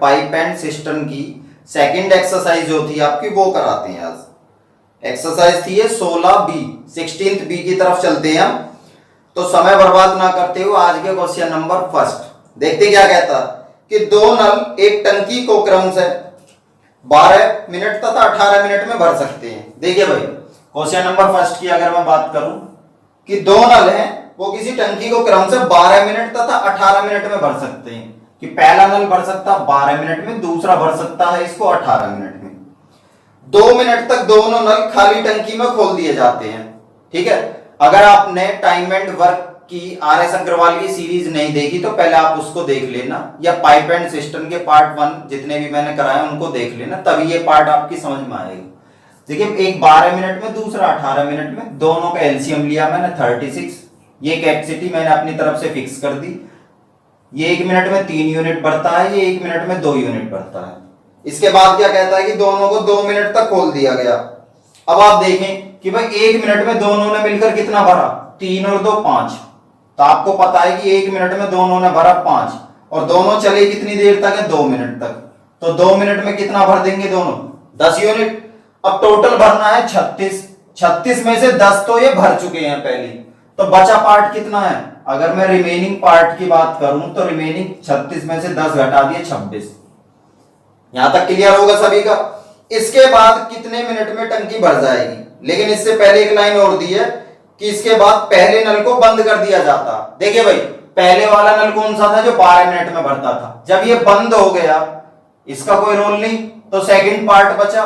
Pipe and system की second exercise जो थी आपकी वो कराते हैं। आज एक्सरसाइज थी ये 16B, 16th बी की तरफ चलते हैं हम। तो समय बर्बाद ना करते हुए आज के क्वेश्चन नंबर फर्स्ट देखते क्या कहता कि दो नल एक टंकी को क्रम से 12 मिनट तथा 18 मिनट में भर सकते हैं। देखिए भाई क्वेश्चन नंबर फर्स्ट की अगर मैं बात करूं कि दो नल हैं वो किसी टंकी को क्रम से 12 मिनट तथा 18 मिनट में भर सकते हैं। कि पहला नल भर सकता 12 मिनट में, दूसरा भर सकता है इसको 18 मिनट में। 2 मिनट तक दोनों नल खाली टंकी में खोल दिए जाते हैं। ठीक है, अगर आपने टाइम एंड वर्क की RS अग्रवाल की सीरीज नहीं देखी तो पहले आप उसको देख लेना, या पाइप एंड सिस्टम के पार्ट 1 जितने भी मैंने कराए उनको देख लेना, तभी ये पार्ट आपकी समझ में आएगी। देखिए एक 12 मिनट में, दूसरा 18 मिनट में, दोनों का एलसीएम लिया मैंने 36। ये कैपेसिटी मैंने अपनी तरफ से फिक्स कर दी। ये 1 मिनट में 3 यूनिट बढ़ता है, ये 1 मिनट में 2 यूनिट बढ़ता है। इसके बाद क्या कहता है कि दोनों को 2 मिनट तक खोल दिया गया। अब आप देखें कि भाई 1 मिनट में दोनों ने मिलकर कितना भरा, 3 और 2 5। तो आपको पता है कि 1 मिनट में दोनों ने भरा 5 और दोनों चले कितनी देर तक है, 2 मिनट तक। तो 2 मिनट में कितना भर देंगे दोनों, 10 यूनिट। अब टोटल भरना है 36। 36 में से 10 तो ये भर चुके हैं पहले, तो बचा पार्ट कितना है। अगर मैं रिमेनिंग पार्ट की बात करूं तो रिमेनिंग 36 में से 10 घटा दिए 26। यहां तक क्लियर होगा सभी का। इसके बाद कितने मिनट में टंकी भर जाएगी, लेकिन इससे पहले एक लाइन और दी है कि इसके बाद पहले नल को बंद कर दिया जाता। देखिए भाई पहले वाला नल कौन सा था जो 12 मिनट में भरता था, जब ये बंद हो गया इसका कोई रोल नहीं, तो सेकंड पार्ट बचा।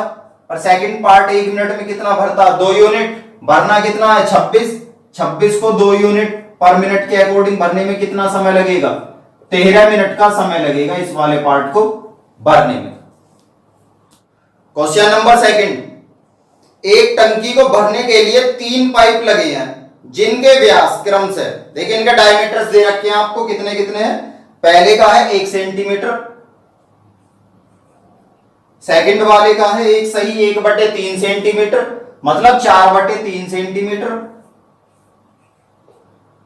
और सेकंड पार्ट 1 मिनट में कितना भरता, 2 यूनिट। भरना कितना है 26। 26 को 2 यूनिट पर मिनट के अकॉर्डिंग भरने में कितना समय लगेगा, 13 मिनट का समय लगेगा इस वाले पार्ट को भरने में। क्वेश्चन नंबर सेकंड, एक टंकी को भरने के लिए 3 पाइप लगे हैं जिनके व्यास क्रम से, देखिए इनके डायमीटर्स दे रखे हैं आपको कितने कितने हैं। पहले का है 1 सेंटीमीटर, सेकंड वाले का है एक सही 1/3 सेंटीमीटर, मतलब 4/3 सेंटीमीटर।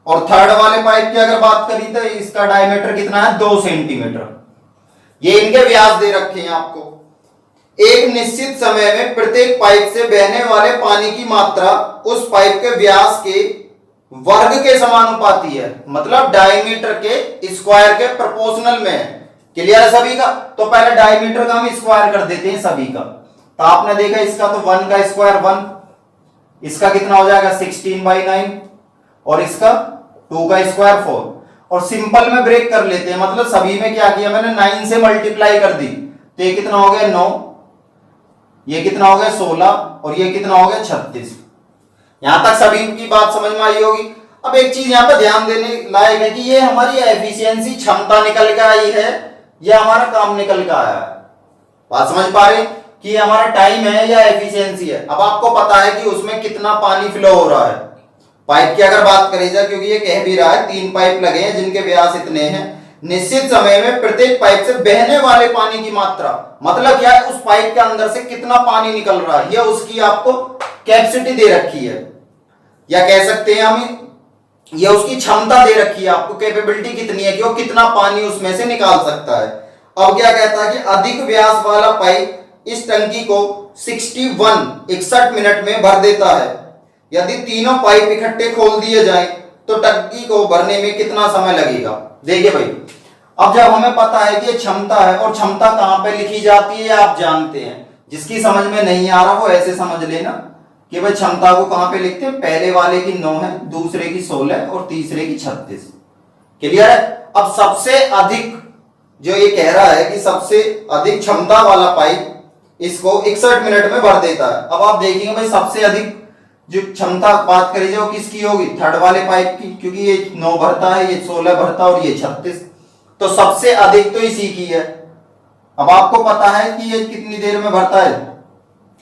और थर्ड वाले पाइप की अगर बात करी तो इसका डायमीटर कितना है, 2 सेंटीमीटर। ये इनके व्यास दे रखे हैं आपको। एक निश्चित समय में प्रत्येक पाइप से बहने वाले पानी की मात्रा उस पाइप के व्यास के वर्ग के समानुपाती है, मतलब डायमीटर के स्क्वायर के प्रोपोर्शनल में है। क्लियर है सभी का। तो पहले डायमीटर का हम स्क्वायर कर देते हैं सभी का। तो आपने देखा इसका तो 1 का स्क्वायर 1, इसका कितना हो जाएगा 16/9, और इसका 2 का स्क्वायर 4। और सिंपल में ब्रेक कर लेते हैं, मतलब सभी में क्या किया मैंने 9 से मल्टीप्लाई कर दी। तो ये कितना हो गया 9, ये कितना हो गया 16, और ये कितना हो गया 36। यहां तक सभी की बात समझ में आई होगी। अब एक चीज यहां पर ध्यान देने लायक है कि ये हमारी एफिशिएंसी क्षमता निकल के आई है या हमारा काम निकल के आया है। बात समझ पा रहे कि ये हमारा टाइम है या एफिशिएंसी है। अब आपको पता है कि उसमें कितना पानी फ्लो हो रहा है। पाइप की अगर बात करी जाए, क्योंकि ये कह भी रहा है 3 पाइप लगे हैं जिनके व्यास इतने हैं, निश्चित समय में प्रत्येक पाइप से बहने वाले पानी की मात्रा, मतलब क्या है उस पाइप के अंदर से कितना पानी निकल रहा है, यह उसकी आपको कैपेसिटी दे रखी है, या कह सकते हैं हम यह उसकी क्षमता दे रखी है आपको, कैपेबिलिटी कितनी है कि वो कितना पानी उसमें से निकाल सकता है। अब क्या कहता है कि अधिक व्यास वाला पाइप इस टंकी को 61 मिनट में भर देता है। यदि तीनों पाइप इकट्ठे खोल दिए जाएं तो टंकी को भरने में कितना समय लगेगा। देखिए भाई अब जब हमें पता है कि ये क्षमता है, और क्षमता कहां पे लिखी जाती है आप जानते हैं, जिसकी समझ में नहीं आ रहा वो ऐसे समझ लेना कि भाई क्षमता को कहां पे लिखते हैं, पहले वाले की 9 है, दूसरे की 16 और तीसरे की 36। क्लियर है। अब सबसे अधिक जो ये कह रहा है कि सबसे अधिक क्षमता वाला पाइप इसको 61 मिनट में भर देता है। अब आप देखेंगे भाई सबसे अधिक जो क्षमता बात करी जाए वो किसकी होगी, थर्ड वाले पाइप की, क्योंकि ये 9 भरता है, ये 16 भरता है और ये 36, तो सबसे अधिक तो इसी की है। अब आपको पता है कि ये कितनी देर में भरता है,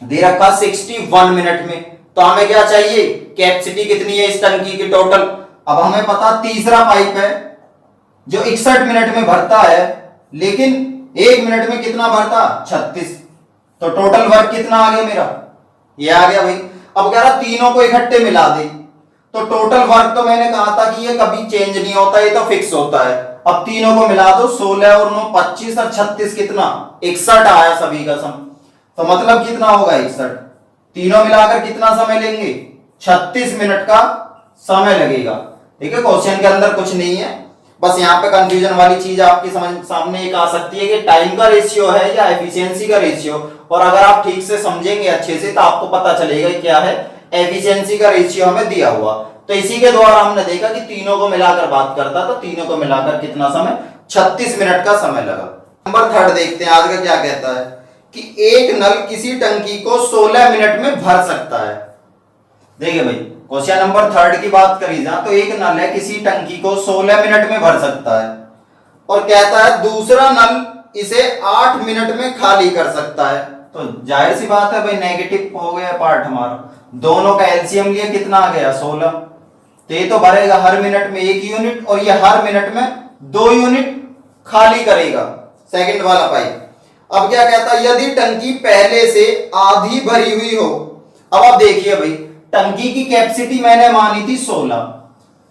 दे रखा 61 मिनट में। तो हमें क्या चाहिए, कैपेसिटी कितनी है इस टंकी की टोटल। अब हमें पता तीसरा पाइप है जो 61 मिनट में भरता है, लेकिन 1 मिनट में कितना भरता 36, तो टोटल वर्क कितना आ गया मेरा, ये आ गया भाई। अब कह रहा तीनों को इकट्ठे मिला दे, तो टोटल वर्क तो मैंने कहा था कि ये कभी चेंज नहीं होता, ये तो फिक्स होता है। अब तीनों को मिला दो, 16 और 9 25 और 36 कितना 61 आया सभी का सम। तो मतलब कितना होगा 61। तीनों मिलाकर कितना समय लेंगे, 36 मिनट का समय लगेगा। ठीक है, क्वेश्चन के अंदर कुछ नहीं है, बस यहाँ पे कंफ्यूजन वाली चीज आपके समझ सामने एक आ सकती है कि टाइम का रेशियो है या एफिशिएंसी का रेशियो। और अगर आप ठीक से समझेंगे अच्छे से तो आपको पता चलेगा क्या है, एफिशिएंसी का रेशियो हमें दिया हुआ। तो इसी के द्वारा हमने देखा कि तीनों को मिलाकर बात करता तो तीनों को मिलाकर कितना समय, 36 मिनट का समय लगा। नंबर 3 देखते हैं आज का क्या कहता है कि एक नल किसी टंकी को 16 मिनट में भर सकता है। देखिए भाई, क्वेश्चन नंबर 3 की बात करी जाए तो एक नल है किसी टंकी को 16 मिनट में भर सकता है, और कहता है दूसरा नल इसे 8 मिनट में खाली कर सकता है। तो जाहिर सी बात है भाई, नेगेटिव हो गया पार्ट हमारा, दोनों का एलसीएम लिया कितना आ गया 16। तो ये तो भरेगा हर मिनट में 1 यूनिट और ये हर मिनट में 2 यूनिट खाली करेगा सेकंड वाला पाइप। अब क्या कहता है, यदि टंकी पहले से आधी भरी हुई हो। अब आप देखिए भाई, टंकी की कैपेसिटी मैंने मानी थी 16,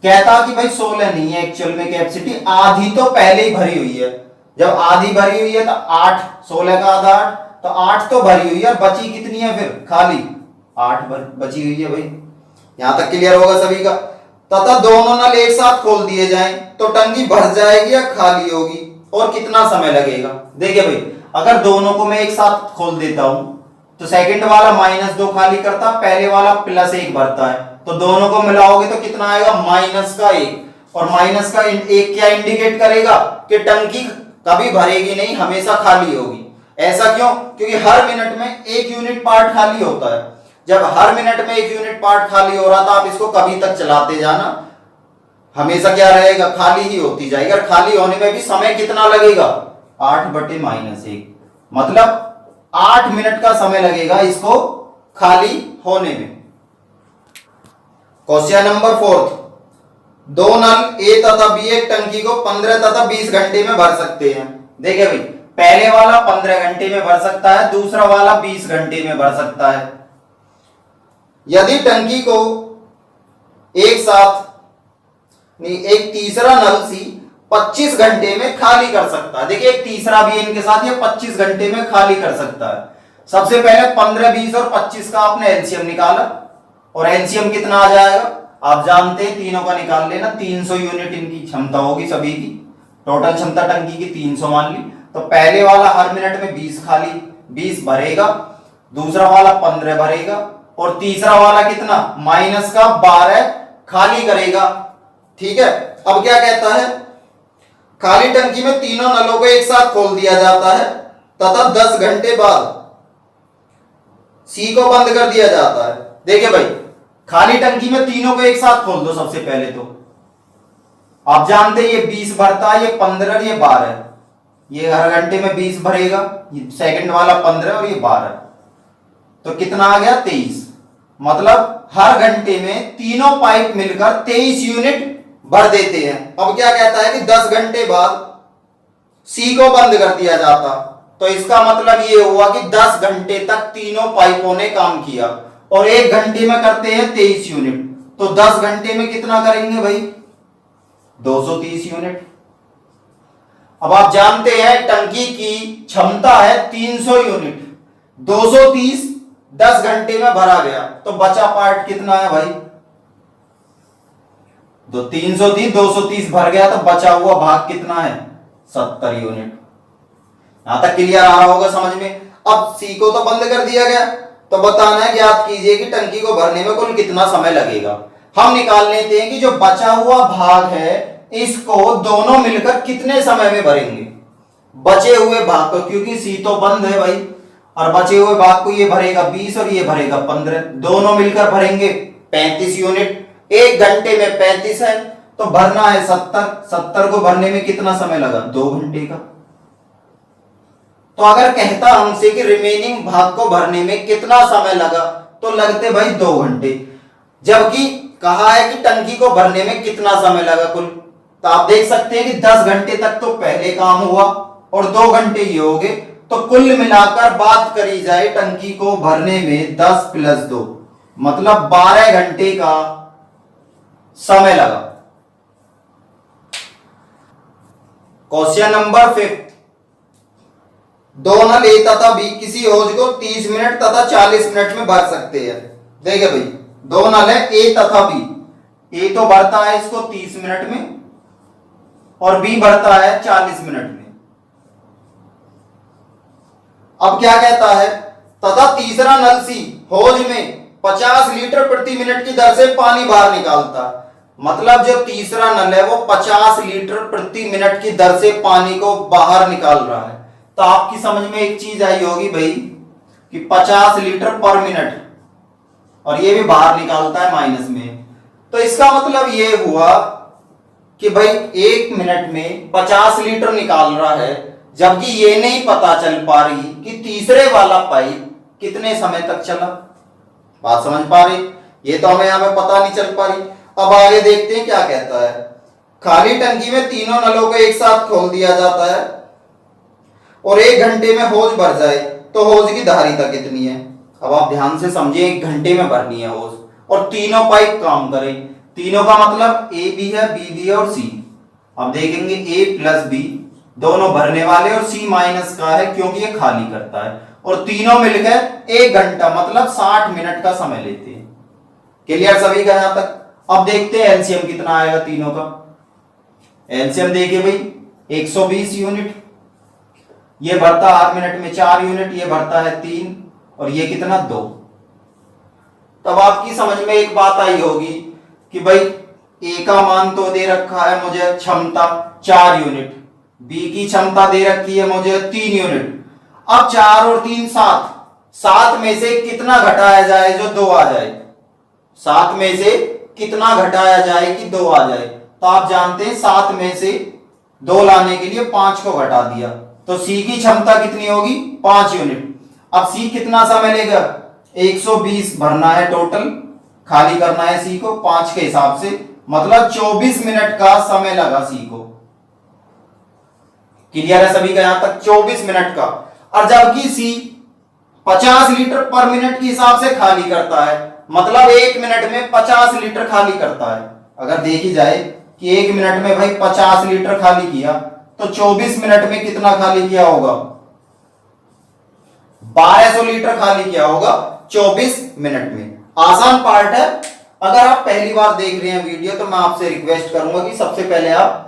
कहता कि भाई 16 नहीं है एक्चुअल में कैपेसिटी, आधी तो पहले ही भरी हुई है। जब आधी भरी हुई है तो 8, 16 का आधा 8, तो 8 तो भरी हुई है, बची कितनी है फिर खाली, 8 बची हुई है भाई। यहां तक क्लियर होगा सभी का। तथा दोनों नल एक साथ खोल दिए जाएं तो टंकी भर जाएगी या खाली होगी, और कितना समय लगेगा। देखिए भाई, अगर दोनों को मैं एक साथ खोल देता हूं तो सेकंड वाला -2 खाली करता, पहले वाला +1 भरता है, तो दोनों को मिलाओगे तो कितना आएगा -1। और -1 क्या इंडिकेट करेगा कि टंकी कभी भरेगी नहीं, हमेशा खाली होगी। ऐसा क्यों, क्योंकि हर मिनट में 1 यूनिट पार्ट खाली होता है। जब हर मिनट में 1 यूनिट पार्ट खाली हो रहा था, आप इसको कभी तक चलाते जाना, हमेशा क्या रहेगा, खाली ही होती जाएगी। और खाली होने में भी समय कितना लगेगा, 8/-1, मतलब 8 मिनट का समय लगेगा इसको खाली होने में। क्वेश्चन नंबर 4, दो नल ए तथा बी एक टंकी को 15 तथा 20 घंटे में भर सकते हैं। देखिए भाई, पहले वाला 15 घंटे में भर सकता है, दूसरा वाला 20 घंटे में भर सकता है। यदि टंकी को एक साथ नहीं, एक तीसरा नल सी 25 घंटे में खाली कर सकता है। देखिए, एक तीसरा भी इनके साथ ये 25 घंटे में खाली कर सकता है। सबसे पहले 15, 20 और 25 का आपने एलसीएम निकाला, और एलसीएम कितना आ जाएगा आप जानते हैं, तीनों का निकाल लेना। 300 यूनिट इनकी क्षमता होगी सभी की, टोटल क्षमता टंकी की 300 मान ली। तो पहले वाला हर मिनट में 20 खाली 20 भरेगा, दूसरा वाला 15 भरेगा, और तीसरा वाला कितना -12 खाली करेगा। ठीक है, अब क्या कहता है, खाली टंकी में तीनों नलों को एक साथ खोल दिया जाता है तथा 10 घंटे बाद सी को बंद कर दिया जाता है। देखिए भाई, खाली टंकी में तीनों को एक साथ खोल दो। सबसे पहले तो आप जानते हैं ये 20 भरता है, ये 15, ये 12, ये हर घंटे में 20 भरेगा, ये सेकंड वाला 15 और ये 12, तो कितना आ गया 23। मतलब हर घंटे में तीनों पाइप मिलकर 23 यूनिट भर देते हैं। अब क्या कहता है कि 10 घंटे बाद सी को बंद कर दिया जाता, तो इसका मतलब ये हुआ कि 10 घंटे तक तीनों पाइपों ने काम किया, और 1 घंटे में करते हैं 23 यूनिट, तो 10 घंटे में कितना करेंगे भाई, 230 यूनिट। अब आप जानते हैं टंकी की क्षमता है 300 यूनिट, 230 10 घंटे में भरा गया, तो बचा पार्ट कितना है भाई, तो 330 230 भर गया, तो बचा हुआ भाग कितना है 70 यूनिट। यहां तक क्लियर आ रहा होगा समझ में। अब सी को तो बंद कर दिया गया, तो बताना है, ज्ञात कीजिए कि टंकी को भरने में कुल कितना समय लगेगा। हम निकाल लेते हैं कि जो बचा हुआ भाग है इसको दोनों मिलकर कितने समय में भरेंगे। बचे हुए भाग को, क्योंकि सी तो बंद है भाई, और बचे हुए भाग को ये भरेगा 20 और ये भरेगा 15, दोनों मिलकर भरेंगे 35 यूनिट। 1 घंटे में 35 है, तो भरना है 70 को भरने में कितना समय लगा, 2 घंटे का। तो अगर कहता हमसे कि रिमेनिंग भाग को भरने में कितना समय लगा, तो लगते भाई 2 घंटे, जबकि कहा है कि टंकी को भरने में कितना समय लगा कुल। तो आप देख सकते हैं कि 10 घंटे तक तो पहले काम हुआ और 2 घंटे ये हो गए, तो कुल मिलाकर बात करी जाए टंकी को भरने में 10 + 2 मतलब 12 घंटे का समय लगा। क्वेश्चन नंबर 5, दो नल ए तथा बी किसी हौज को 30 मिनट तथा 40 मिनट में भर सकते हैं। देखिए भाई, दो नल है ए तथा बी, ए तो भरता है इसको 30 मिनट में और बी भरता है 40 मिनट में। अब क्या कहता है, तथा तीसरा नल सी हौज में 50 लीटर प्रति मिनट की दर से पानी बाहर निकालता। मतलब जो तीसरा नल है वो 50 लीटर प्रति मिनट की दर से पानी को बाहर निकाल रहा है। तो आपकी समझ में एक चीज आई होगी भाई कि 50 लीटर पर मिनट, और ये भी बाहर निकालता है माइनस में। तो इसका मतलब ये हुआ कि भाई 1 मिनट में 50 लीटर निकाल रहा है, जबकि ये नहीं पता चल पा रही कि तीसरे वाला पाइप कितने समय तक चला। बात समझ पा रही? ये तो हमें यहां पे पता नहीं चल पा रही। अब आगे देखते हैं क्या कहता है। खाली टंकी में तीनों नलों को एक साथ खोल दिया जाता है और 1 घंटे में हौज भर जाए तो हौज की धारिता कितनी है। अब आप ध्यान से समझिए, 1 घंटे में भरनी है हौज और तीनों पाइप काम करें। तीनों का मतलब ए भी है, बी भी है और सी। अब देखेंगे ए प्लस बी दोनों भरने वाले और सी माइनस का है क्योंकि ये खाली करता है, और तीनों मिलकर 1 घंटा मतलब 60 मिनट का समय लेते हैं। क्लियर सभी का यहां तक? अब देखते हैं एलसीएम कितना आएगा तीनों का। एलसीएम देखिए भाई 120 यूनिट, ये भरता 8 मिनट में 4 यूनिट, ये भरता है 3 और ये कितना 2। तब आपकी समझ में एक बात आई होगी कि भाई ए का मान तो दे रखा है मुझे क्षमता 4 यूनिट, बी की क्षमता दे रखी है मुझे 3 यूनिट। अब 4 और 3 7 में से कितना घटाया जाए जो 2 आ जाए। 7 में से कितना घटाया जाए कि 2 आ जाए। तो आप जानते हैं 7 में से 2 लाने के लिए 5 को घटा दिया, तो सी की क्षमता कितनी होगी 5 यूनिट। अब सी कितना समय लेगा, 120 भरना है टोटल, खाली करना है सी को 5 के हिसाब से, मतलब 24 मिनट का समय लगा सी को। क्लियर है सभी का यहां तक? 24 मिनट का। और जबकि सी 50 लीटर पर मिनट के हिसाब से खाली करता है, मतलब 1 मिनट में 50 लीटर खाली करता है। अगर देखी जाए कि 1 मिनट में भाई 50 लीटर खाली किया तो 24 मिनट में कितना खाली किया होगा, 1200 लीटर खाली किया होगा 24 मिनट में। आसान पार्ट है। अगर आप पहली बार देख रहे हैं वीडियो तो मैं आपसे रिक्वेस्ट करूंगा कि सबसे पहले आप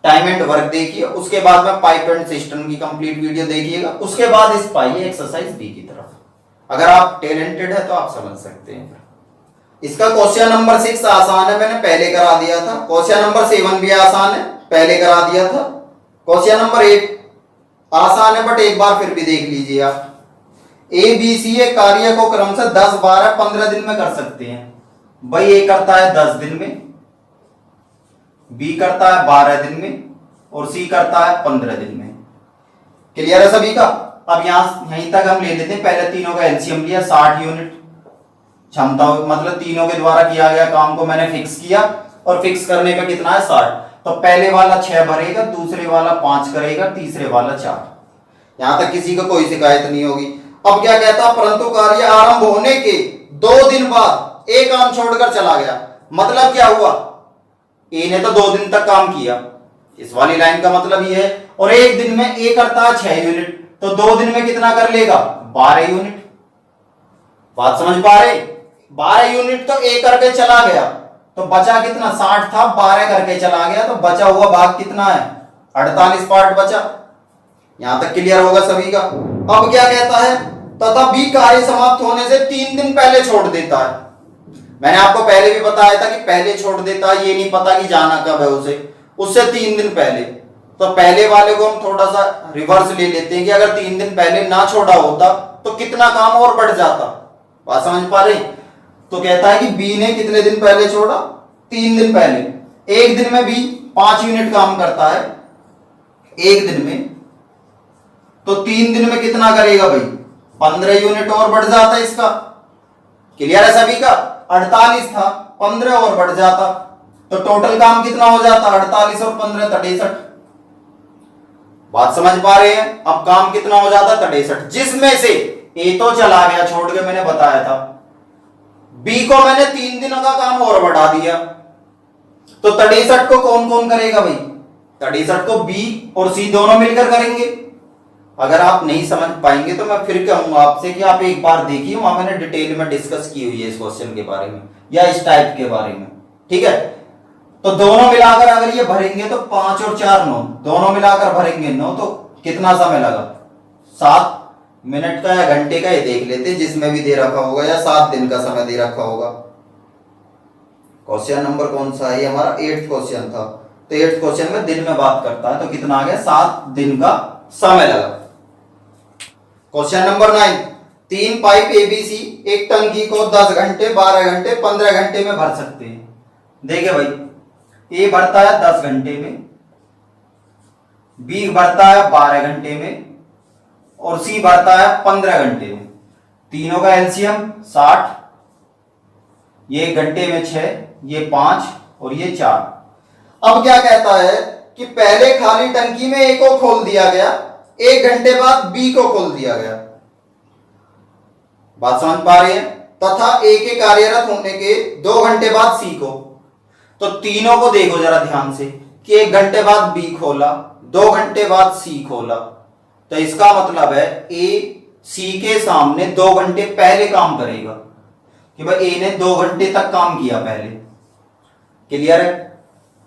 टाइम एंड वर्क देखिए, उसके बाद में पाइप एंड सिस्टम की कंप्लीट वीडियो देखिएगा, उसके बाद इस पाइए एक्सरसाइज बी की तरफ। अगर आप टैलेंटेड है तो आप समझ सकते हैं। इसका क्वेश्चन नंबर 6 आसान है, मैंने पहले करा दिया था। क्वेश्चन नंबर 7 भी आसान है, पहले करा दिया था। क्वेश्चन नंबर 8 आसान है बट एक बार फिर भी देख लीजिए आप। ए बी सी एक कार्य को क्रमशः 10, 12, 15 दिन में कर सकते हैं। भाई ए करता है 10 दिन में, बी करता है 12 दिन में और सी करता है 15 दिन में। क्लियर है सभी का? अब यहीं तक हम ले लेते हैं। पहले तीनों का एलसीएम लिया, 60 यूनिट क्षमता, मतलब तीनों के द्वारा किया गया काम को मैंने फिक्स किया और फिक्स करने पे कितना है 60। तो पहले वाला 6 भरेगा, दूसरे वाला 5 करेगा, तीसरे वाला 4। यहां तक किसी को कोई शिकायत नहीं होगी। अब क्या कहता, परंतु कार्य आरंभ होने के 2 दिन बाद एक काम छोड़कर चला गया। मतलब क्या हुआ, ए ने तो 2 दिन तक काम किया, इस वाली लाइन का मतलब ये है, और एक दिन में ए करता है 6 यूनिट, तो 2 दिन में कितना कर लेगा 12 यूनिट। बात समझ पा रहे? 12 यूनिट तो ए करके चला गया, तो बचा कितना, 60 था, 12 करके चला गया, तो बचा हुआ भाग कितना है 48 पार्ट बचा। यहां तक क्लियर होगा सभी का? अब क्या कहता है, तथा बी कार्य समाप्त होने से 3 दिन पहले छोड़ देता है। मैंने आपको पहले भी बताया था कि पहले छोड़ देता है, ये नहीं पता कि जाना कब है उसे, उससे 3 दिन पहले। तो पहले वाले को हम थोड़ा सा रिवर्स ले लेते हैं कि अगर 3 दिन पहले ना छोड़ा होता तो कितना काम और बढ़ जाता। बात समझ पा रहे? तो कहता है कि बी ने कितने दिन पहले छोड़ा, 3 दिन पहले। एक दिन में बी 5 यूनिट काम करता है एक दिन में, तो 3 दिन में कितना करेगा भाई 15 यूनिट और बढ़ जाता इसका। क्लियर है सभी का? 48 था, 15 और बढ़ जाता, तो टोटल काम कितना हो जाता 48 और 15 63। बात समझ पा रहे हैं? अब काम कितना हो जाता 63, जिसमें से ए तो चला गया छोड़ के, मैंने बताया था। बी को मैंने 3 दिनों का काम और बढ़ा दिया, तो 63 को कौन कौन करेगा भाई, 63 को बी और सी दोनों मिलकर करेंगे। अगर आप नहीं समझ पाएंगे तो मैं फिर कहूंगा आपसे कि आप एक बार देखिए, वहां मैंने डिटेल में डिस्कस की हुई है इस क्वेश्चन के बारे में या इस टाइप के बारे में। ठीक है, तो दोनों मिलाकर अगर ये भरेंगे तो 5 और 4 9, दोनों मिलाकर भरेंगे 9, तो कितना समय लगा? 7 मिनट का या घंटे का, ये देख लेते हैं जिसमें भी दे रखा होगा, या 7 दिन का समय दे रखा होगा। क्वेश्चन नंबर कौन सा है? हमारा 8th क्वेश्चन था, तो 8th क्वेश्चन में दिन में बात करता है, तो कितना आ गया? 7 दिन का समय लगा। क्वेश्चन नंबर 9, 3 पाइप एबीसी एक टंकी को 10 घंटे 12 घंटे 15 घंटे में भर सकते हैं। देखिए भाई, ए भरता है 10 घंटे में, बी भरता है 12 घंटे में और सी भरता है 15 घंटे में। तीनों का एलसीएम 60, ये 1 घंटे में 6, ये 5 और ये 4। अब क्या कहता है कि पहले खाली टंकी में ए को खोल दिया गया, 1 घंटे बाद बी को खोल दिया गया। बात समझ पा रही है? तथा ए के कार्यरत होने के 2 घंटे बाद सी को। तो तीनों को देखो जरा ध्यान से कि 1 घंटे बाद बी खोला, 2 घंटे बाद सी खोला, तो इसका मतलब है ए सी के सामने 2 घंटे पहले काम करेगा कि भाई ए ने 2 घंटे तक काम किया पहले। क्लियर है?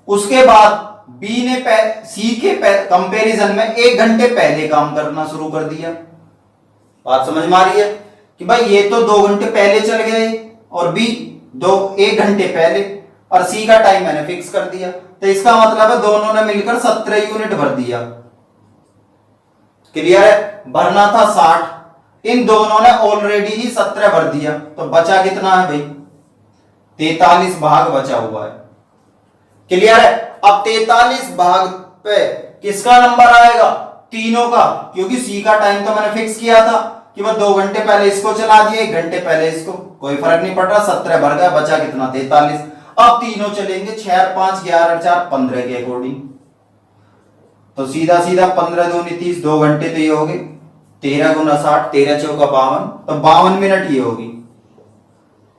उसके बाद बी ने सी के कंपैरिजन में 1 घंटे पहले काम करना शुरू कर दिया। बात समझ में आ रही है कि भाई ये तो 2 घंटे पहले चल गए और बी 1 घंटे पहले, और सी का टाइम मैंने फिक्स कर दिया, तो इसका मतलब है दोनों ने मिलकर 17 यूनिट भर दिया। क्लियर है? भरना था 60, इन दोनों ने ऑलरेडी ही 17 भर दिया, तो बचा कितना है भाई? 43 भाग बचा हुआ है। क्लियर है? अब 43 भाग पे किसका नंबर आएगा? तीनों का, क्योंकि सी का टाइम तो मैंने फिक्स किया था कि वह 2 घंटे पहले इसको चला दिए, 1 घंटे पहले इसको, कोई फर्क नहीं पड़ रहा, 17 भर गया, बचा कितना? 43। अब तीनों चलेंगे 6 और 5 11 और 4 15 के अकॉर्डिंग, तो सीधा सीधा 15 दूनी 30, 2 घंटे तो ये हो गए, 13 गुना 60, 13 चौका 52, तो 52 मिनट ये होगी।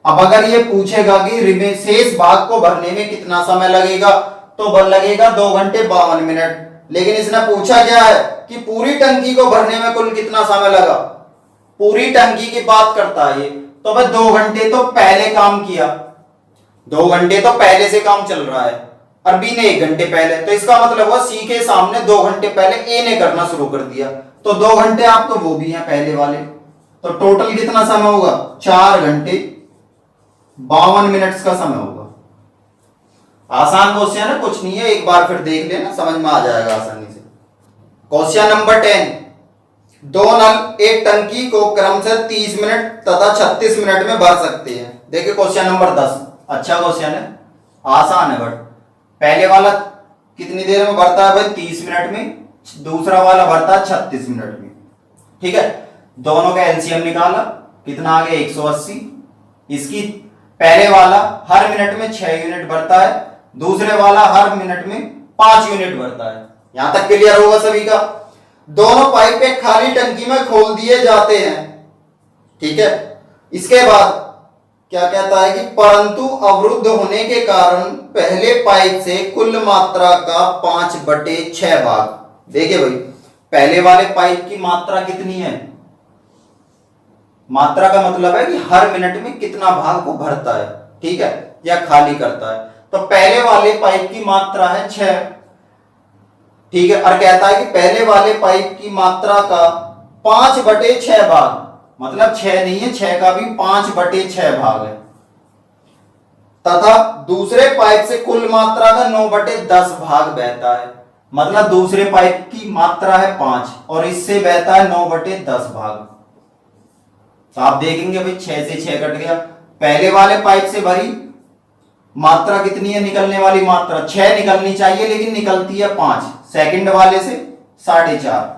अब अगर ये पूछेगा कि शेष भाग को भरने में कितना समय लगेगा, तो लगेगा 2 घंटे 52 मिनट। लेकिन इसने पूछा क्या है कि पूरी टंकी को भरने में कुल कितना समय लगा, पूरी टंकी की बात करता है ये, तो भाई 2 घंटे तो पहले काम किया, 2 घंटे तो पहले से काम चल रहा है, और बी ने 1 घंटे पहले, तो इसका मतलब हुआ सी के सामने 2 घंटे पहले ए ने करना शुरू कर दिया, तो 2 घंटे आपको वो भी हैं पहले वाले, तो टोटल कितना समय होगा? 4 घंटे 52 मिनट्स का समय होगा। आसान क्वेश्चन है, कुछ नहीं है, एक बार फिर देख लेना, समझ में आ जाएगा आसानी से। क्वेश्चन नंबर 10, 2 नल एक टंकी को क्रमशः 30 मिनट तथा 36 मिनट में भर सकते हैं। देखिए क्वेश्चन नंबर 10, अच्छा क्वेश्चन है, आसान है, बट पहले वाला कितनी देर में भरता है भाई? 30 मिनट में, दूसरा वाला भरता है 36 मिनट में। ठीक है, दोनों का एलसीएम निकाला, कितना आ गया? 180। इसकी पहले वाला हर मिनट में 6 यूनिट भरता है, दूसरे वाला हर मिनट में 5 यूनिट भरता है। यहां तक क्लियर होगा सभी का? दोनों पाइप एक खाली टंकी में खोल दिए जाते हैं। ठीक है, इसके बाद क्या कहता है कि परंतु अवरुद्ध होने के कारण पहले पाइप से कुल मात्रा का 5/6 भाग। देखिए भाई, पहले वाले पाइप की मात्रा कितनी है? मात्रा का मतलब है कि हर मिनट में कितना भाग को भरता है, ठीक है, या खाली करता है। तो पहले वाले पाइप की मात्रा है 6, ठीक है, और कहता है कि पहले वाले पाइप की मात्रा का 5/6 भाग, मतलब 6 नहीं है, 6 का भी 5/6 भाग है, तथा दूसरे पाइप से कुल मात्रा का 9/10 भाग बहता है, मतलब दूसरे पाइप की मात्रा है 5 और इससे बहता है 9/10 भाग। तो आप देखेंगे भाई 6 से 6 कट गया, पहले वाले पाइप से भरी मात्रा कितनी है? निकलने वाली मात्रा 6 निकलनी चाहिए, लेकिन निकलती है 5। सेकंड वाले से 4.5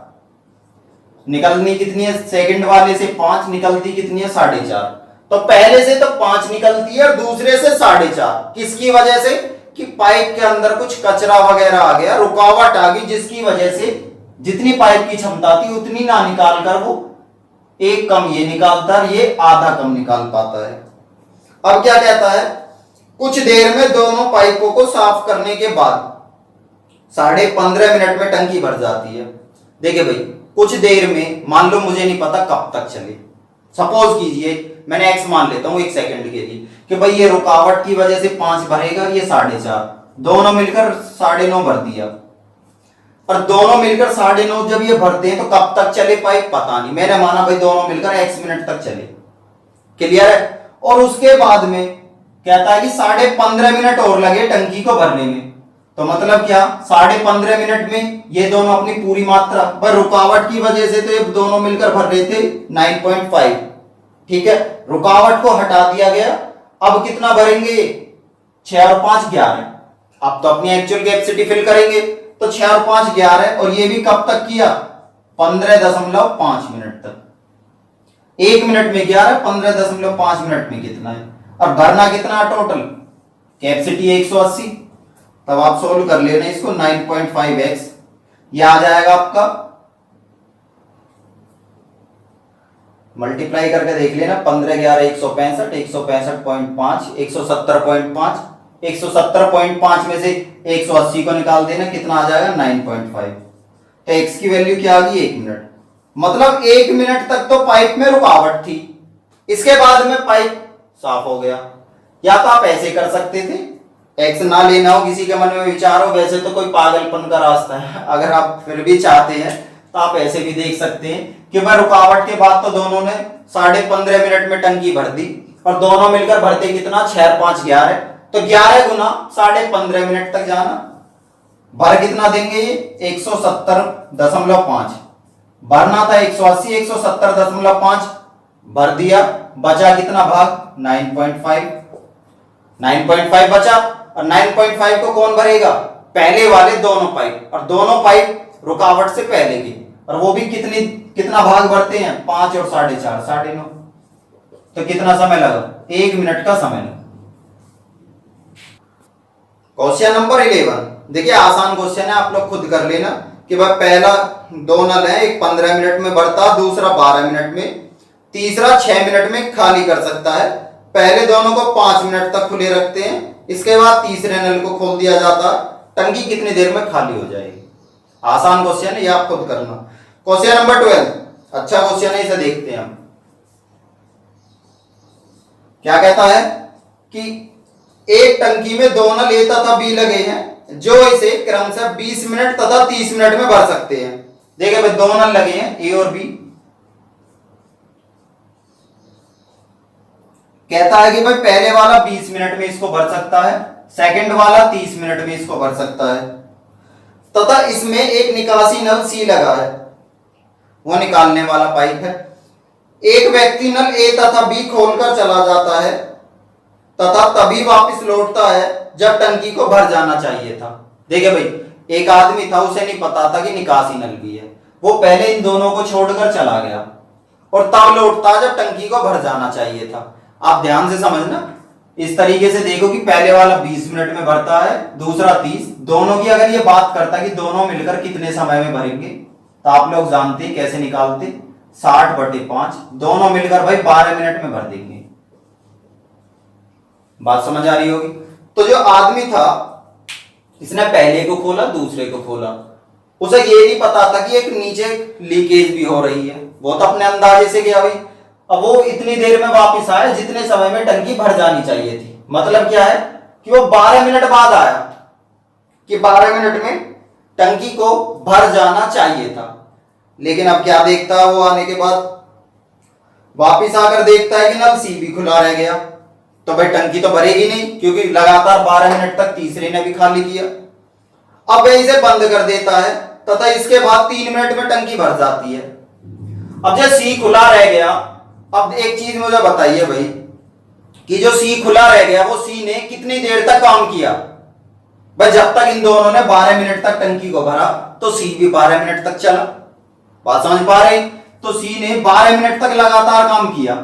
निकलनी कितनी है? सेकंड वाले से 5 निकलती कितनी है? 4.5। तो पहले से तो 5 निकलती है और दूसरे से 4.5। किसकी वजह से? कि पाइप के अंदर कुछ कचरा वगैरह आ गया, रुकावट आ गई, जिसकी वजह से जितनी पाइप की क्षमता थी उतनी ना निकाल कर वो एक कम ये निकालता है, ये आधा कम निकाल पाता है। अब क्या कहता है? कुछ देर में दोनों पाइपों को साफ करने के बाद 15.5 मिनट में टंकी भर जाती है। देखिए भाई, कुछ देर में मान लो, मुझे नहीं पता कब तक चले, सपोज कीजिए मैंने एक्स मान लेता हूं 1 सेकंड के लिए कि भाई ये रुकावट की वजह से 5 भरेगा, ये 4.5, दोनों मिलकर 9.5 भर दिया। और दोनों मिलकर 9.5 जब ये भरते हैं तो कब तक चले पाइप पता नहीं, मैंने माना भाई दोनों मिलकर x मिनट तक चले। क्लियर है। और उसके बाद में कहता है कि 15.5 मिनट और लगे टंकी को भरने में। तो मतलब क्या, 15.5 मिनट में ये दोनों अपनी पूरी मात्रा, पर रुकावट की वजह से तो ये दोनों मिलकर भर रहे थे 9.5। ठीक है, रुकावट को हटा दिया गया। अब कितना भरेंगे, 6 और 5 11। अब तो अपनी एक्चुअल कैपेसिटी फिल करेंगे, तो 6 और 5 11, और ये भी कब तक किया, 15.5 मिनट तक। 1 मिनट में 11, 15.5 मिनट में कितना है, और भरना कितना है टोटल, कैपेसिटी 180। तब आप सोल्व कर लेना इसको, 9.5x ये आ जाएगा आपका, मल्टीप्लाई करके देख लेना, 15 11 165, 165.5, 170.5, 170.5 में से 180 को निकाल देना, कितना आ जाएगा 9.5। तो x की वैल्यू क्या आ गई, 1 मिनट। मतलब 1 मिनट तक तो पाइप में रुकावट थी, इसके बाद में पाइप साफ हो गया। या तो आप ऐसे कर सकते थे, एक्स ना लेना हो, किसी के मन में विचार हो, वैसे तो कोई पागलपन का रास्ता है, अगर आप फिर भी चाहते हैं तो आप ऐसे भी देख सकते हैं कि भाई रुकावट के बाद तो दोनों ने 15.5 मिनट में टंकी भर दी, और दोनों मिलकर भरते कितना, 6 और 5 11, तो 11 गुना 15.5 मिनट तक जाना। भर कितना देंगे ये, 170.5। भरना था 180, 170.5 भर दिया, बचा कितना भाग, 9.5। 9.5 बचा, और 9.5 को कौन भरेगा, पहले वाले दोनों पाइप, और दोनों पाइप रुकावट से पहले की, और वो भी कितना भाग भरते हैं, 5 और 4.5, 9.5। तो कितना समय लगा, 1 मिनट का समय लगा। क्वेश्चन नंबर 11, देखिए आसान क्वेश्चन है, आप लोग खुद कर लेना कि भाई पहला 2 नल है, एक 15 मिनट में भरता, दूसरा 12 मिनट में, तीसरा 6 मिनट में खाली कर सकता है। पहले दोनों को 5 मिनट तक खुले रखते हैं, इसके बाद तीसरे नल को खोल दिया जाता, टंकी कितनी देर में खाली हो जाएगी। आसान क्वेश्चन है, ये आप खुद करना। क्वेश्चन नंबर 12, अच्छा क्वेश्चन है, इसे देखते हैं हम। क्या कहता है कि एक टंकी में 2 नल ए तथा बी लगे हैं, जो इसे क्रमशः 20 मिनट तथा 30 मिनट में भर सकते हैं। देखिए भाई 2 नल लगे हैं, ए और बी। कहता है कि भाई पहले वाला 20 मिनट में इसको भर सकता है, सेकंड वाला 30 मिनट में इसको भर सकता है, तथा इसमें एक निकासी नल सी लगा है, वो निकालने वाला पाइप है। एक व्यक्ति नल ए तथा बी खोलकर चला जाता है तथा तभी वापस लौटता है जब टंकी को भर जाना चाहिए था। देखिए भाई एक आदमी था, उसे नहीं पता था कि निकासी नल भी है, वो पहले इन दोनों को छोड़कर चला गया और तब लौटता जब टंकी को भर जाना चाहिए था। आप ध्यान से समझना, इस तरीके से देखो कि पहले वाला 20 मिनट में भरता है, दूसरा 30। दोनों की अगर ये बात करता कि दोनों मिलकर कितने समय में भरेंगे, तो आप लोग जानते हैं कैसे निकालते, 60/5, दोनों मिलकर भाई 12 मिनट में भर देंगे। बात समझ आ रही होगी। तो जो आदमी था, इसने पहले को खोला, दूसरे को खोला, उसे ये नहीं पता था कि एक नीचे लीकेज भी हो रही है, वो तो अपने अंदाजे से गया भाई। अब वो इतनी देर में वापस आया जितने समय में टंकी भर जानी चाहिए थी। मतलब क्या है कि वो 12 मिनट बाद आया कि 12 मिनट में टंकी को भर जाना चाहिए था। लेकिन अब क्या देखता है वो, आने के बाद वापस आकर देखता है कि नल सी भी खुला रह गया। तो भाई टंकी तो भरेगी नहीं, क्योंकि लगातार 12 मिनट तक तीसरे ने भी खाली किया। अब वह इसे बंद कर देता है तथा इसके बाद 3 मिनट में टंकी भर जाती है। अब जब सी खुला रह गया, अब एक चीज मुझे बताइए भाई कि जो सी खुला रह गया, वो सी ने कितनी देर तक काम किया भाई? जब तक इन दोनों ने 12 मिनट तक टंकी को भरा, तो सी भी 12 मिनट तक चला। बात समझ पा रहे? तो सी ने 12 मिनट तक लगातार काम किया।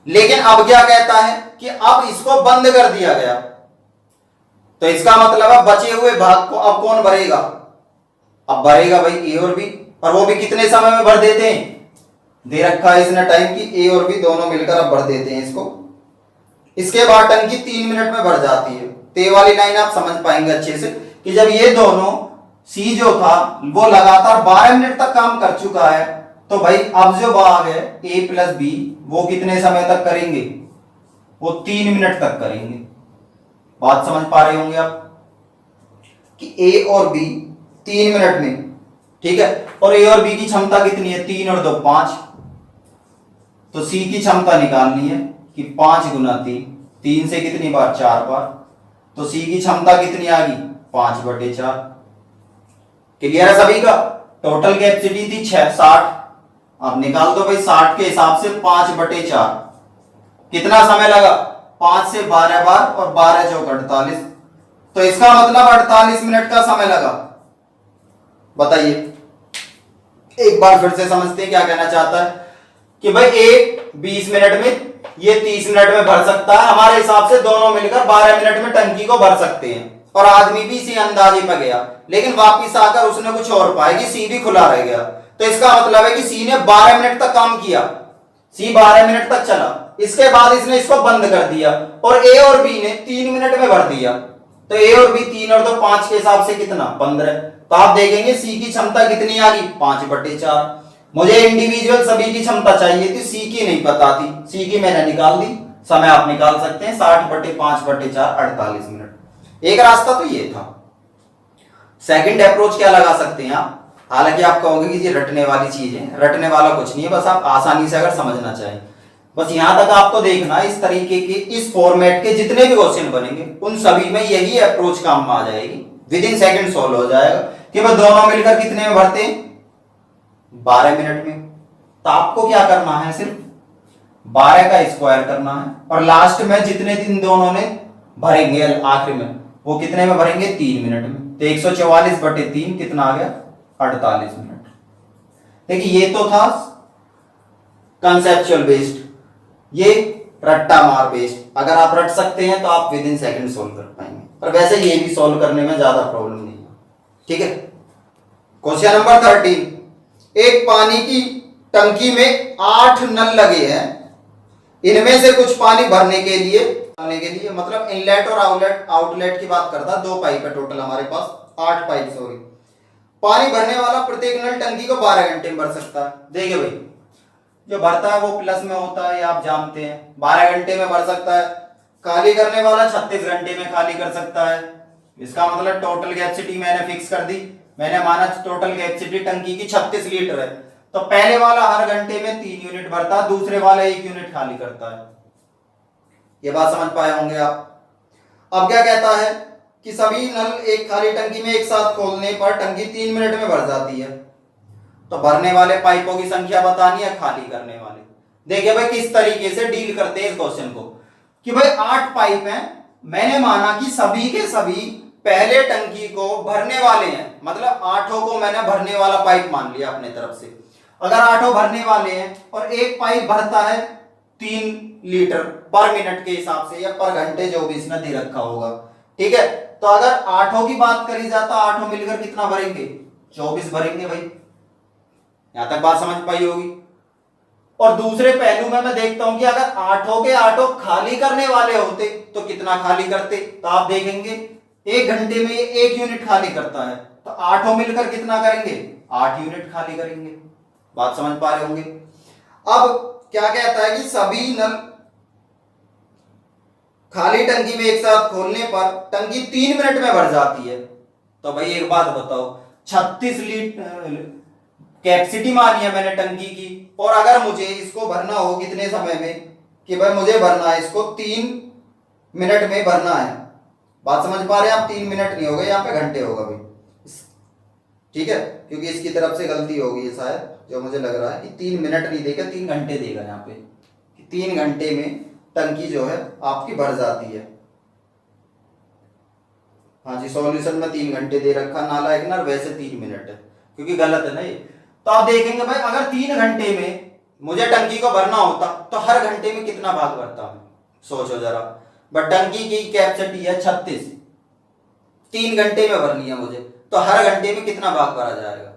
लेकिन अब क्या कहता है कि अब इसको बंद कर दिया गया, तो इसका मतलब है बचे हुए भाग को अब कौन भरेगा? अब भरेगा भाई ए और बी, और वो भी कितने समय में भर देते हैं? दे रखा है इसने टाइम की, ए और बी दोनों मिलकर अब भर देते हैं इसको। इसके बाद टंकी 3 मिनट में भर जाती है। ते वाली लाइन आप समझ पाएंगे अच्छे से कि जब ये दोनों सी जो था वो लगातार 12 मिनट तक काम कर चुका है, तो भाई अब जो भाग है ए प्लस बी वो कितने समय तक करेंगे, वो 3 मिनट तक करेंगे। बात समझ पा रहे होंगे आप कि ए और बी 3 मिनट में, ठीक है, और ए और बी की क्षमता कितनी है, 3 और 2 5, तो सी की क्षमता निकालनी है कि 5 गुना 3, 3 से कितनी बार, 4 बार, तो सी की क्षमता कितनी आ गई, 5/4। क्लियर है सभी का। टोटल कैपेसिटी थी 60, अब निकाल दो भाई 60 के हिसाब से 5/4 कितना समय लगा, 5 से 12 बार और 12 चौक 48, तो इसका मतलब 48 मिनट का समय लगा। बताइए एक बार फिर से समझते हैं क्या कहना चाहता है कि भाई एक 20 मिनट में, ये 30 मिनट में भर सकता है, हमारे हिसाब से दोनों मिलकर 12 मिनट में टंकी को भर सकते हैं, और आदमी भी इसी अंदाजे पर गया, लेकिन वापिस आकर उसने कुछ और पाया कि सी भी खुला रह गया, तो इसका मतलब है कि सी ने 12 मिनट तक काम किया, सी 12 मिनट तक चला, इसके बाद इसने इसको बंद कर दिया, और ए और बी ने 3 मिनट में भर दिया, तो ए और बी 3 और 2 5 के हिसाब से कितना, 15, तो आप देखेंगे सी की क्षमता कितनी आ गई, 5/4। मुझे इंडिविजुअल सभी की क्षमता चाहिए थी, सी की नहीं पता थी, सी की मैंने निकाल दी, समय आप निकाल सकते हैं 60/5/4 48 मिनट। एक रास्ता तो ये था। सेकंड अप्रोच क्या लगा सकते हैं आप, हालांकि आप कहोगे कि ये रटने वाली चीज है, रटने वाला कुछ नहीं है, बस आप आसानी से अगर समझना चाहें, बस यहां तक आपको देखना, इस तरीके के इस फॉर्मेट के जितने भी क्वेश्चन बनेंगे उन सभी में यही अप्रोच काम में आ जाएगी, विद इन सेकंड सॉल्व हो जाएगा कि भाई दोनों मिलकर कितने में भरते हैं, 12 मिनट में। तो आपको क्या करना है, सिर्फ 12 का स्क्वायर करना है, और लास्ट में जितने दिन दोनों ने भरेंगे आखिर में वो कितने में भरेंगे, 3 मिनट में, तो 144/3 कितना आ गया, 48 मिनट। देखिए ये तो था कंसेप्चुअल बेस्ड, ये रट्टा मार बेस्ड, अगर आप रट सकते हैं तो आप विद इन सेकंड सोल्व कर पाएंगे, और वैसे ये भी सोल्व करने में ज्यादा प्रॉब्लम नहीं है, ठीक है। क्वेश्चन नंबर 13, एक पानी की टंकी में 8 नल लगे हैं, इनमें से कुछ पानी भरने के लिए मतलब इनलेट और आउटलेट की बात करता, 2 पाइप है टोटल हमारे पास, 8 पाइप सॉरी, पानी भरने वाला प्रत्येक नल टंकी को 12 घंटे में भर सकता है। देखिए भाई जो भरता है वो प्लस में होता है, ये आप जानते हैं, 12 घंटे में भर सकता है, खाली करने वाला 36 घंटे में खाली कर सकता है। इसका मतलब टोटल कैपेसिटी मैंने फिक्स कर दी, मैंने माना टोटल कैपेसिटी टंकी की 36 लीटर है, तो पहले वाला हर घंटे में 3 यूनिट भरता है, दूसरे वाला 1 यूनिट खाली करता है। ये बात समझ पाए होंगे आप। अब क्या कहता है कि सभी नल एक खाली टंकी में एक साथ खोलने पर टंकी 3 मिनट में भर जाती है, तो भरने वाले पाइपों की संख्या बतानी है, खाली करने वाले। देखिए भाई किस तरीके से डील करते हैं इस क्वेश्चन को कि भाई 8 पाइप हैं, मैंने माना कि सभी के सभी पहले टंकी को भरने वाले हैं, मतलब 8 को मैंने भरने वाला पाइप मान लिया अपने तरफ से। अगर 8 भरने वाले हैं और एक पाइप भरता है 3 लीटर पर मिनट के हिसाब से या पर घंटे, जो भी इसने दे रखा होगा, ठीक है, तो अगर 8 की बात करी जाता, 8 मिलकर कितना भरेंगे, 24 भरेंगे भाई। यहां तक बात समझ पाई होगी। और दूसरे पहलू में मैं देखता हूं कि अगर 8 के 8 खाली करने वाले होते तो कितना खाली करते, तो आप देखेंगे 1 घंटे में 1 यूनिट खाली करता है, तो 8 मिलकर कितना करेंगे, 8 यूनिट खाली करेंगे। बात समझ पा रहे होंगे। अब क्या कहता है कि सभी नल खाली टंकी में एक साथ खोलने पर टंकी 3 मिनट में भर जाती है। तो भाई एक बात बताओ, 36 लीटर कैपेसिटी मानी है मैंने टंकी की, और अगर मुझे इसको भरना हो कितने समय में, कि भाई मुझे भरना है इसको 3 मिनट में भरना है। बात समझ पा रहे हैं आप, 3 मिनट नहीं होगा यहाँ पे, घंटे होगा भाई, ठीक है, क्योंकि इसकी तरफ से गलती होगी है शायद, जो मुझे लग रहा है कि 3 मिनट नहीं देगा, 3 घंटे देगा यहाँ पे, कि 3 घंटे में टंकी जो है आपकी भर जाती है। हाँ जी, सॉल्यूशन में 3 घंटे दे रखा, नालायक ना, वैसे 3 मिनट है क्योंकि गलत है ना ये। तो आप देखेंगे भाई अगर 3 घंटे में मुझे टंकी को भरना होता तो हर घंटे में कितना भाग भरता हूं, सोचो जरा। बट टंकी की कैपेसिटी है 36, 3 घंटे में भरनी है मुझे, तो हर घंटे में कितना भाग भरा जाएगा,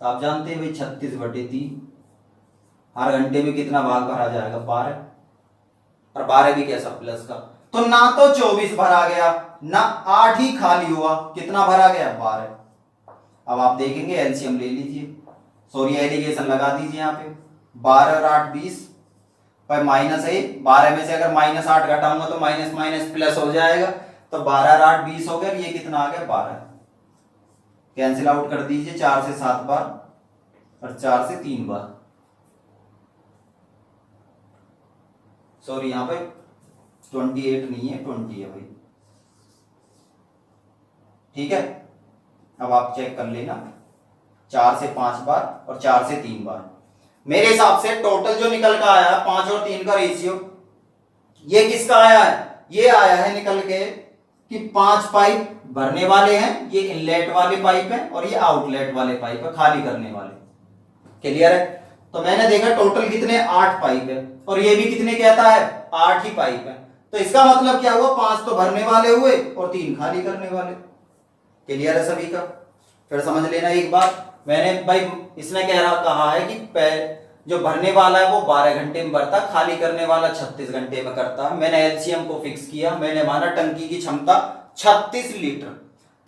तो आप जानते हैं भाई 36/3, हर घंटे में कितना भाग भरा जाएगा, 12, और 12 भी कैसा प्लस का, तो ना तो 24 भरा गया ना 8 ही खाली हुआ, कितना भरा गया 12। अब आप देखेंगे एलसीएम ले लीजिए, सॉरी एलिगेशन लगा दीजिए यहाँ पे, 12 और 8 20 पर -1, 12 में से अगर -8 घटाऊंगा तो माइनस माइनस प्लस हो जाएगा, तो 12 और 8 20 हो गया, ये कितना आ गया 12। कैंसिल आउट कर दीजिए, 4 से 7 बार और 4 से 3 बार, सॉरी यहाँ पे 28 नहीं है 20 है भाई, ठीक है। अब आप चेक कर लेना, 4 से 5 बार और 4 से 3 बार। मेरे हिसाब से टोटल जो निकल का आया 5 और 3 का रेशियो, ये किसका आया है, ये आया है निकल के कि 5 पाइप भरने वाले हैं, ये इनलेट वाले पाइप है और ये आउटलेट वाले पाइप है, खाली करने वाले। क्लियर है? तो मैंने देखा टोटल कितने 8 पाइप है और ये भी कितने कहता है 8 ही पाइप है, तो इसका मतलब क्या हुआ 5 तो भरने वाले हुए और 3 खाली करने वाले। क्लियर है सभी का? फिर समझ लेना एक बात, मैंने भाई इसने कहा है कि जो भरने वाला है वो 12 घंटे में भरता, खाली करने वाला 36 घंटे में करता है। मैंने एलसीएम को फिक्स किया, मैंने माना टंकी की क्षमता 36 लीटर,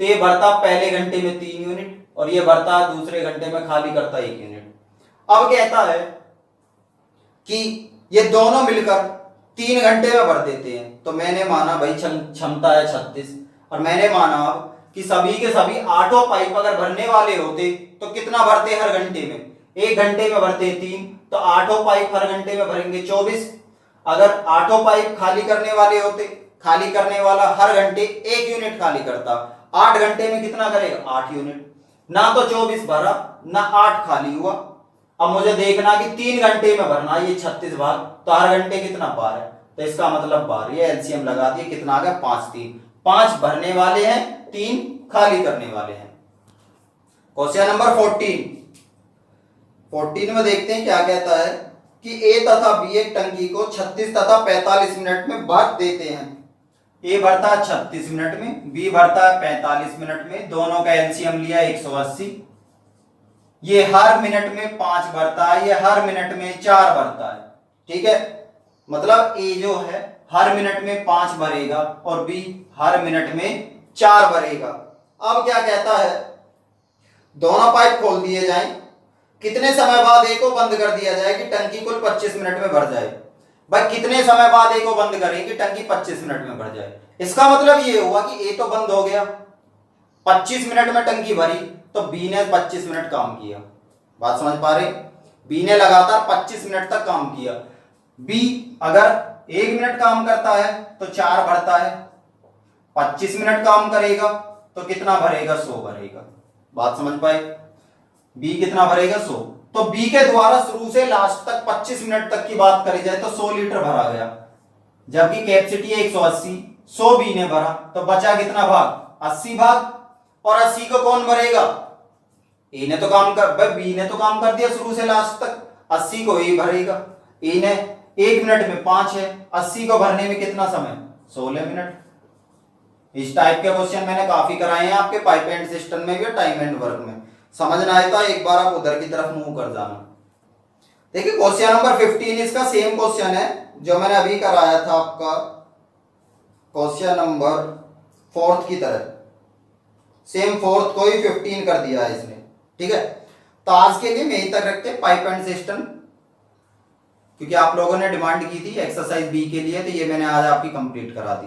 तो ये भरता पहले घंटे में 3 यूनिट और ये भरता दूसरे घंटे में खाली करता 1 यूनिट। अब कहता है कि ये दोनों मिलकर 3 घंटे में भर देते हैं, तो मैंने माना भाई क्षमता है 36 और मैंने माना अब कि सभी के सभी 8 पाइप अगर भरने वाले होते तो कितना भरते हर घंटे में, 1 घंटे में भरते 3, तो 8 पाइप हर घंटे में भरेंगे 24। अगर 8 पाइप खाली करने वाले होते, खाली करने वाला हर घंटे 1 यूनिट खाली करता, 8 घंटे में कितना करेगा 8 यूनिट, ना तो 24 भरा ना 8 खाली हुआ। अब मुझे देखना कि 3 घंटे में भरना, ये 36 भाग, तो हर घंटे कितना 12, तो इसका मतलब 12, ये एलसीएम लगा दिए, कितना आ गया 5 3, 5 भरने वाले हैं 3 खाली करने वाले हैं। क्वेश्चन नंबर 14 में देखते हैं क्या कहता है कि ए तथा बी एक टंकी को 36 तथा 45 मिनट में भर देते हैं। ए भरता है 36 मिनट में, बी भरता है 45 मिनट में, दोनों का एलसीएम लिया 180। ये हर मिनट में 5 भरता है, ये हर मिनट में 4 भरता है, ठीक है। मतलब ए जो है हर मिनट में 5 भरेगा और बी हर मिनट में 4 भरेगा। अब क्या कहता है, दोनों पाइप खोल दिए जाएं, कितने समय बाद ए को बंद कर दिया जाए कि टंकी कुल 25 मिनट में भर जाए। भाई कितने समय बाद ए को बंद करें कि टंकी 25 मिनट में भर जाए। इसका मतलब ये हुआ कि ए तो बंद हो गया, 25 मिनट में टंकी भरी, तो बी ने 25 मिनट काम किया। बात समझ पा रहे? बी ने लगातार 25 मिनट तक काम किया। बी अगर 1 मिनट काम करता है तो 4 भरता है, 25 मिनट काम करेगा तो कितना भरेगा 100 भरेगा। बात समझ पाए? बी कितना भरेगा 100, तो बी के द्वारा शुरू से लास्ट तक 25 मिनट तक की बात करी जाए तो 100 लीटर भरा गया, जबकि कैपेसिटी है 180, 100 बी ने भरा, तो बचा कितना भाग 80 भाग, और 80 को कौन भरेगा, ए ने तो काम कर, भाई बी ने तो काम कर दिया शुरू से लास्ट तक, 80 को ए भरेगा। ए ने 1 मिनट में 5 है, 80 को भरने में कितना समय 16 मिनट। इस टाइप के क्वेश्चन मैंने काफी कराए हैं आपके पाइप एंड सिस्टम में भी और टाइम एंड वर्क में। समझना है तो एक बार आप उधर की तरफ मूव कर जाना। देखिए क्वेश्चन नंबर 15 इसका सेम क्वेश्चन है जो मैंने अभी कराया था आपका क्वेश्चन नंबर 4 की तरह, सेम 4 को ही 15 कर दिया है इसने, ठीक है। तो आज के लिए मैं यहीं तक रखते हैं पाइप एंड सिस्टम, क्योंकि आप लोगों ने डिमांड की थी एक्सरसाइज बी के लिए, तो ये मैंने आज आपकी कंप्लीट करा दी है।